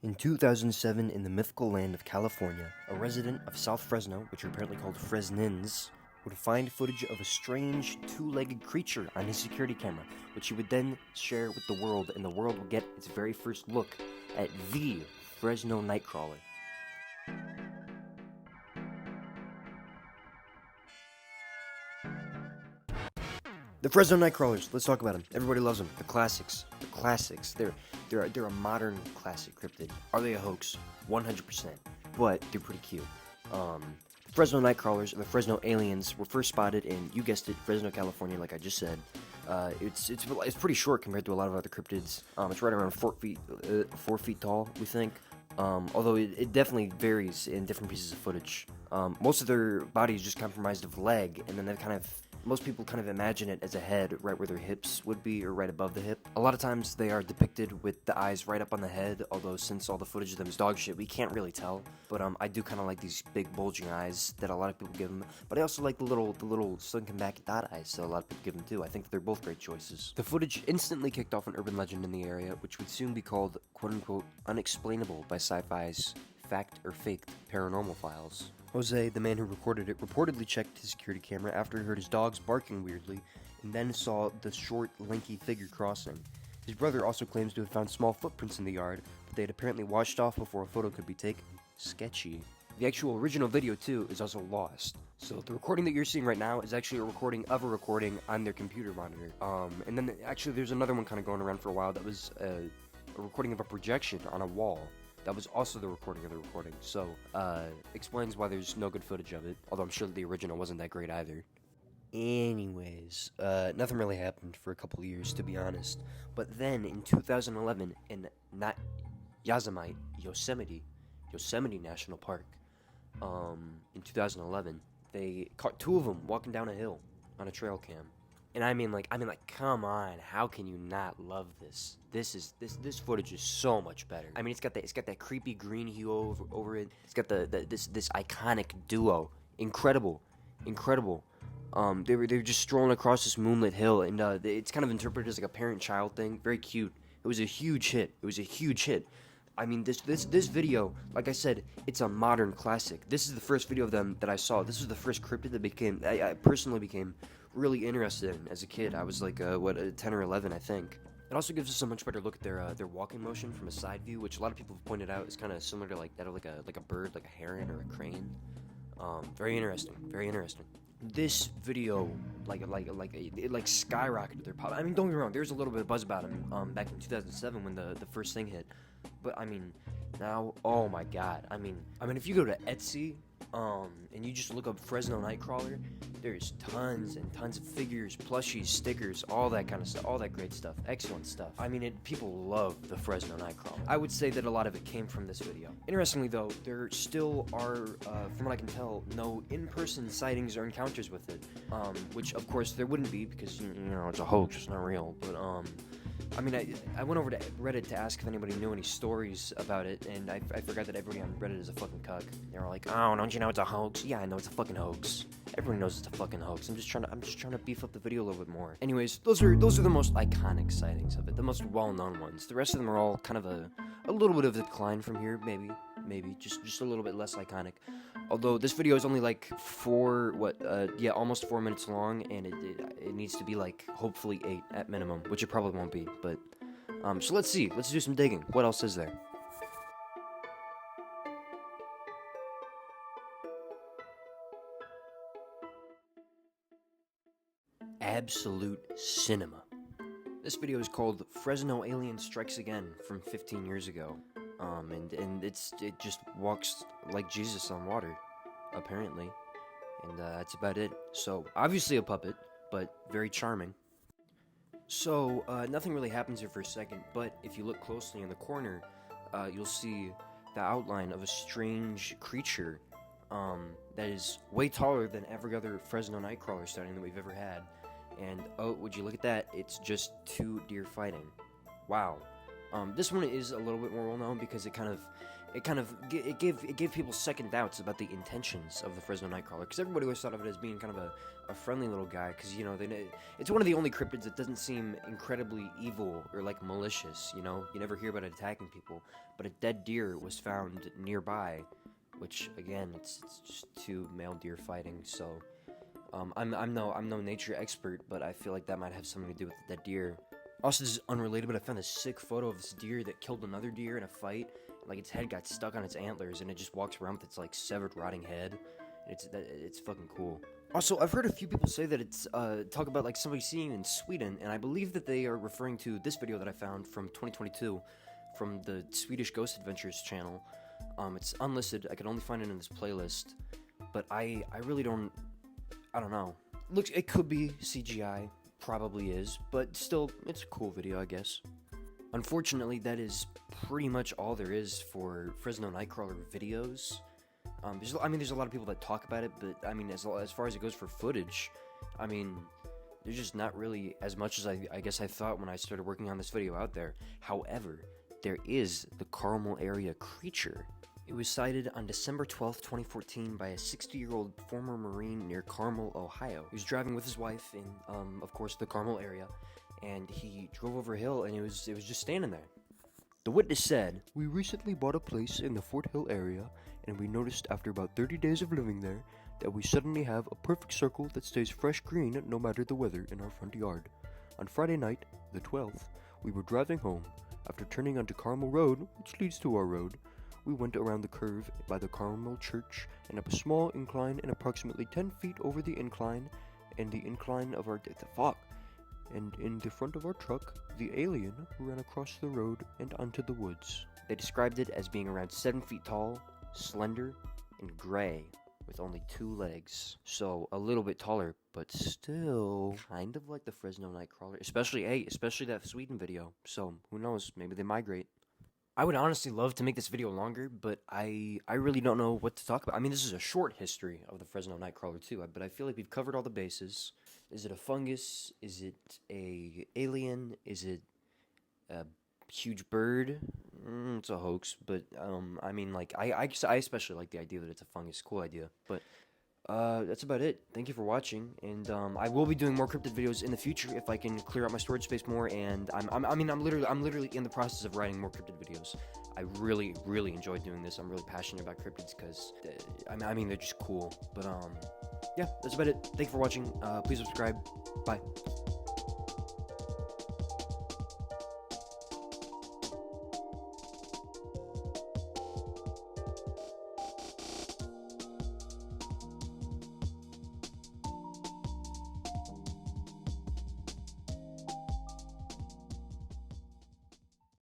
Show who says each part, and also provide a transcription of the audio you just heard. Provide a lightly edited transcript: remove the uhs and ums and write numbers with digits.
Speaker 1: In 2007, in the mythical land of California, a resident of South Fresno, which are apparently called Fresnins, would find footage of a strange two-legged creature on his security camera, which he would then share with the world, and the world would get its very first look at the Fresno Nightcrawler. The Fresno Nightcrawlers, let's talk about them. Everybody loves them. The classics. The classics. They're a modern classic cryptid. Are they a hoax? 100%. But they're pretty cute. Fresno Nightcrawlers, or the Fresno aliens, were first spotted in, you guessed it, Fresno, California, like I just said. It's pretty short compared to a lot of other cryptids. It's right around 4 feet tall, we think. Although it definitely varies in different pieces of footage. Most of their body is just comprised of leg, and then most people kind of imagine it as a head right where their hips would be, or right above the hip. A lot of times they are depicted with the eyes right up on the head, although since all the footage of them is dog shit, we can't really tell. But I do kind of like these big bulging eyes that a lot of people give them. But I also like the little sunken back dot eyes that a lot of people give them too. I think that they're both great choices. The footage instantly kicked off an urban legend in the area, which would soon be called, quote-unquote, unexplainable by sci-fi's fact or faked paranormal files. Jose, the man who recorded it, reportedly checked his security camera after he heard his dogs barking weirdly, and then saw the short, lanky figure crossing. His brother also claims to have found small footprints in the yard, but they had apparently washed off before a photo could be taken. Sketchy. The actual original video, too, is also lost. So the recording that you're seeing right now is actually a recording of a recording on their computer monitor. And then actually there's another one kind of going around for a while that was a recording of a projection on a wall. That was also the recording of the recording, so, explains why there's no good footage of it, although I'm sure that the original wasn't that great either. Anyways, nothing really happened for a couple of years, to be honest. But then, in 2011, in Yosemite National Park, in 2011, they caught two of them walking down a hill on a trail cam. And I mean, come on, how can you not love this? This footage is so much better. I mean, it's got that creepy green hue over it. It's got this iconic duo. Incredible. They were just strolling across this moonlit hill, and it's kind of interpreted as like a parent-child thing. Very cute. It was a huge hit. I mean, this video, like I said, it's a modern classic. This is the first video of them that I saw. This was the first cryptid that I personally became really interested in as a kid. I was like, 10 or 11, I think. It also gives us a much better look at their walking motion from a side view, which a lot of people have pointed out is kind of similar to like that of like a bird, like a heron or a crane. Very interesting. This video, it skyrocketed their pop. I mean, don't get me wrong, there's a little bit of buzz about them back in 2007 when the first thing hit. But I mean, now, oh my god. I mean, if you go to Etsy, and you just look up Fresno Nightcrawler, there's tons and tons of figures, plushies, stickers, all that kind of stuff, all that great stuff, excellent stuff. I mean, people love the Fresno Nightcrawler. I would say that a lot of it came from this video. Interestingly though, there still are, from what I can tell, no in-person sightings or encounters with it, which of course there wouldn't be because, you know, it's a hoax, it's not real, but, I mean, I went over to Reddit to ask if anybody knew any stories about it, and I forgot that everybody on Reddit is a fucking cuck. They were like, "Oh, don't you know it's a hoax?" Yeah, I know it's a fucking hoax. Everybody knows it's a fucking hoax. I'm just trying to beef up the video a little bit more. Anyways, those are the most iconic sightings of it, the most well-known ones. The rest of them are all kind of a little bit of a decline from here, maybe just a little bit less iconic. Although this video is only like almost 4 minutes long, and it needs to be like hopefully 8 at minimum, which it probably won't be. But so let's see. Let's do some digging. What else is there? Absolute cinema. This video is called Fresno Alien Strikes Again from 15 years ago. And it just walks like Jesus on water, apparently. And that's about it. So, obviously a puppet, but very charming. So, nothing really happens here for a second, but if you look closely in the corner, you'll see the outline of a strange creature that is way taller than every other Fresno Nightcrawler sighting that we've ever had. And, oh, would you look at that? It's just two deer fighting. Wow. This one is a little bit more well known because it gave people second doubts about the intentions of the Fresno Nightcrawler, because everybody always thought of it as being kind of a friendly little guy, because it's one of the only cryptids that doesn't seem incredibly evil or like malicious. You never hear about it attacking people, but a dead deer was found nearby, which again, it's just two male deer fighting. So I'm no nature expert, but I feel like that might have something to do with the dead deer. Also, this is unrelated, but I found a sick photo of this deer that killed another deer in a fight. Like, its head got stuck on its antlers, and it just walks around with its, like, severed, rotting head. It's fucking cool. Also, I've heard a few people say that it's, talk about, like, somebody seeing it in Sweden, and I believe that they are referring to this video that I found from 2022, from the Swedish Ghost Adventures channel. It's unlisted, I could only find it in this playlist, but I really don't know. Looks, it could be CGI, probably is, but still, it's a cool video, I guess. Unfortunately, that is pretty much all there is for Fresno Nightcrawler videos. There's a lot of people that talk about it, but I mean, as far as it goes for footage, I mean, there's just not really as much as I guess I thought when I started working on this video out there. However, there is the Carmel area creature. It was sighted on December 12th, 2014 by a 60-year-old former Marine near Carmel, Ohio. He was driving with his wife in, of course, the Carmel area, and he drove over a hill, and it was just standing there. The witness said, "We recently bought a place in the Fort Hill area, and we noticed after about 30 days of living there that we suddenly have a perfect circle that stays fresh green no matter the weather in our front yard. On Friday night, the 12th, we were driving home. After turning onto Carmel Road, which leads to our road, we went around the curve by the Carmel Church and up a small incline, and approximately 10 feet over the incline and the incline of our and in the front of our truck, the alien ran across the road and onto the woods." They described it as being around 7 feet tall, slender, and gray, with only 2 legs. So, a little bit taller, but still kind of like the Fresno Nightcrawler. Especially that Sweden video. So, who knows, maybe they migrate. I would honestly love to make this video longer, but I really don't know what to talk about. I mean, this is a short history of the Fresno Nightcrawler too, but I feel like we've covered all the bases. Is it a fungus? Is it a alien? Is it a huge bird? It's a hoax, but I mean, like, I especially like the idea that it's a fungus. Cool idea, but that's about it. Thank you for watching, and I will be doing more cryptid videos in the future if I can clear out my storage space more. And I'm literally in the process of writing more cryptid videos. I really enjoy doing this. I'm really passionate about cryptids because I mean they're just cool. But yeah, that's about it. Thank you for watching. Please subscribe. Bye.